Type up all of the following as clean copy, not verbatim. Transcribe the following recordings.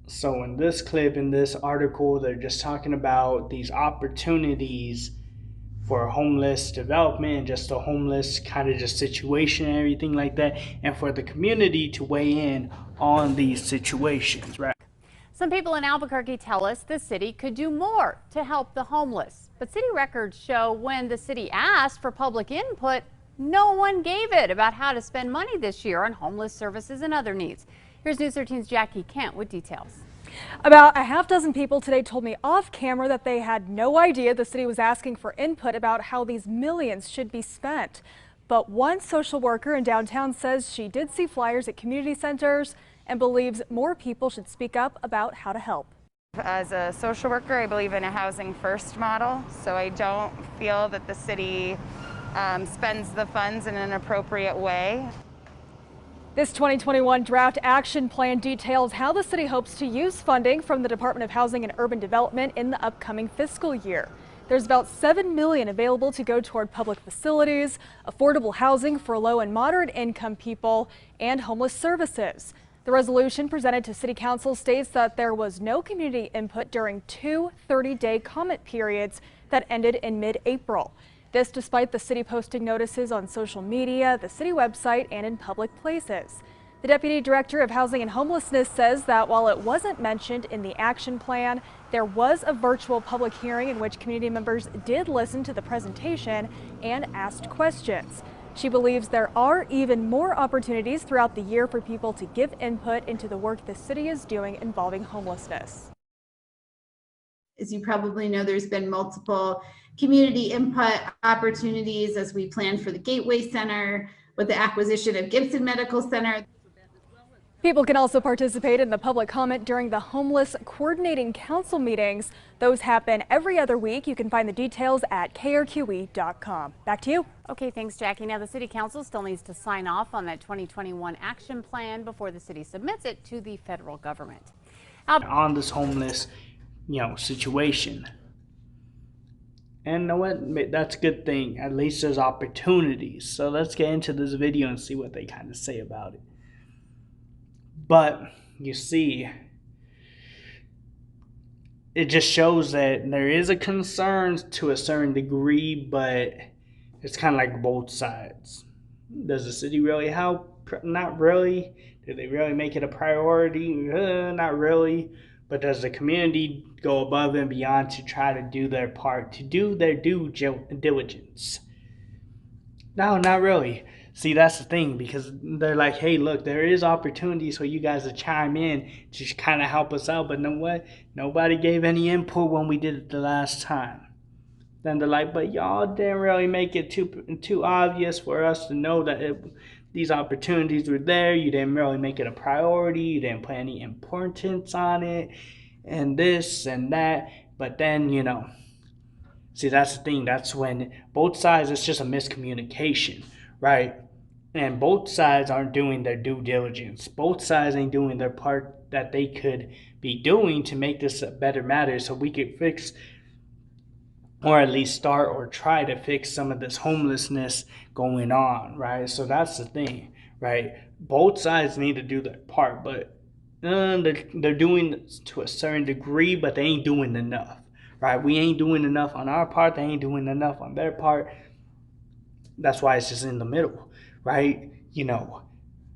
So in this clip, in this article, they're just talking about these opportunities for homeless development and just a homeless kind of just situation and everything like that, and for the community to weigh in on these situations, right? Some people in Albuquerque tell us the city could do more to help the homeless. But city records show when the city asked for public input, no one gave it about how to spend money this year on homeless services and other needs. Here's News 13's Jackie Kent with details. About a half dozen people today told me off camera that they had no idea the city was asking for input about how these millions should be spent. But one social worker in downtown says she did see flyers at community centers and believes more people should speak up about how to help. As a social worker, I believe in a housing first model, so I don't feel that the city spends the funds in an appropriate way. This 2021 draft action plan details how the city hopes to use funding from the Department of Housing and Urban Development in the upcoming fiscal year. There's about $7 million available to go toward public facilities, affordable housing for low and moderate income people, and homeless services. The resolution presented to City Council states that there was no community input during two 30-day comment periods that ended in mid-April. This despite the city posting notices on social media, the city website, and in public places. The Deputy Director of Housing and Homelessness says that while it wasn't mentioned in the action plan, there was a virtual public hearing in which community members did listen to the presentation and asked questions. She believes there are even more opportunities throughout the year for people to give input into the work the city is doing involving homelessness. As you probably know, there's been multiple community input opportunities as we plan for the Gateway Center with the acquisition of Gibson Medical Center. People can also participate in the public comment during the Homeless Coordinating Council meetings. Those happen every other week. You can find the details at krqe.com. Back to you. Okay, thanks, Jackie. Now, the City Council still needs to sign off on that 2021 action plan before the city submits it to the federal government. On this homeless, situation. And you know what? That's a good thing. At least there's opportunities. So let's get into this video and see what they kind of say about it. But you see, it just shows that there is a concern to a certain degree, but it's kind of like both sides. Does the city really help? Not really. Do they really make it a priority? Not really. But does the community go above and beyond to try to do their part, to do their due diligence? No, not really. See, that's the thing, because they're like, hey, look, there is opportunity for you guys to chime in to kind of help us out. But you know what? Nobody gave any input when we did it the last time. Then they're like, but y'all didn't really make it too obvious for us to know that these opportunities were there. You didn't really make it a priority. You didn't put any importance on it and this and that. But then, see, that's the thing. That's when both sides, it's just a miscommunication, right? And both sides aren't doing their due diligence. Both sides ain't doing their part that they could be doing to make this a better matter so we could fix, or at least start or try to fix some of this homelessness going on, right? So that's the thing, right? Both sides need to do their part, but they're doing it to a certain degree, but they ain't doing enough, right? We ain't doing enough on our part. They ain't doing enough on their part. That's why it's just in the middle, right?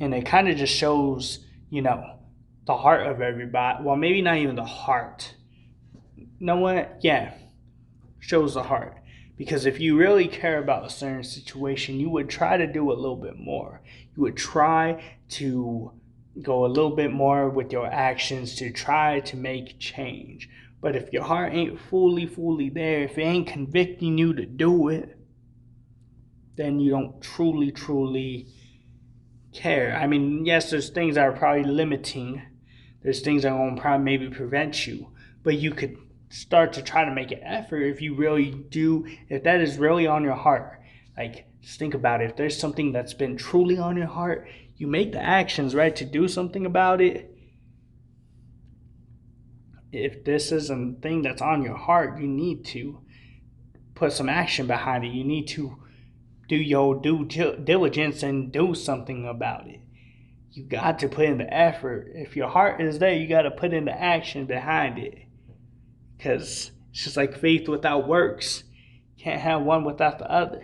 And it kind of just shows, the heart of everybody. Well, maybe not even the heart. You know what? Yeah, shows the heart. Because if you really care about a certain situation, you would try to do a little bit more. You would try to go a little bit more with your actions to try to make change. But if your heart ain't fully there, if it ain't convicting you to do it, then you don't truly care. I mean, yes, there's things that are probably limiting. There's things that are going to probably maybe prevent you. But you could start to try to make an effort if you really do, if that is really on your heart. Like, just think about it. If there's something that's been truly on your heart, you make the actions, right, to do something about it. If this is a thing that's on your heart, you need to put some action behind it. You need to do your due diligence and do something about it. you got to put in the effort. If your heart is there, you got to put in the action behind it. Because it's just like faith without works. You can't have one without the other.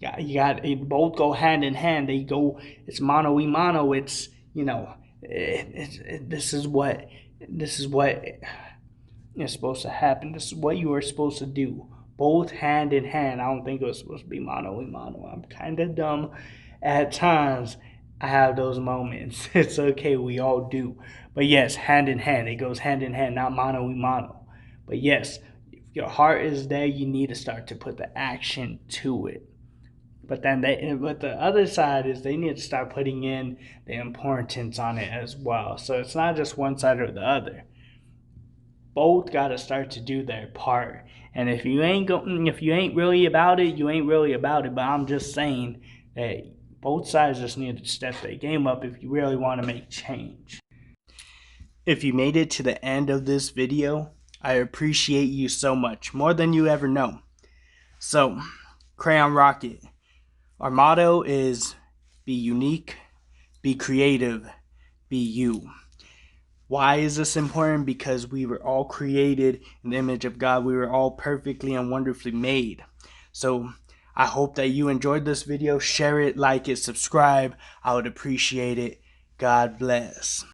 They both go hand in hand. They go, it's mano y mano. It's, this is what is supposed to happen. This is what you are supposed to do. Both hand in hand. I don't think it was supposed to be mano y mano. I'm kind of dumb at times. I have those moments. It's okay. We all do. But yes, hand in hand. It goes hand in hand, not mano y mano. But yes, if your heart is there, you need to start to put the action to it. But then the other side is they need to start putting in the importance on it as well. So it's not just one side or the other. Both got to start to do their part. And if you ain't really about it, you ain't really about it. But I'm just saying that both sides just need to step their game up if you really want to make change. If you made it to the end of this video, I appreciate you so much, more than you ever know. So, Krayonn Rocket, our motto is be unique, be creative, be you. Why is this important? Because we were all created in the image of God. We were all perfectly and wonderfully made. So I hope that you enjoyed this video. Share it, like it, subscribe. I would appreciate it. God bless.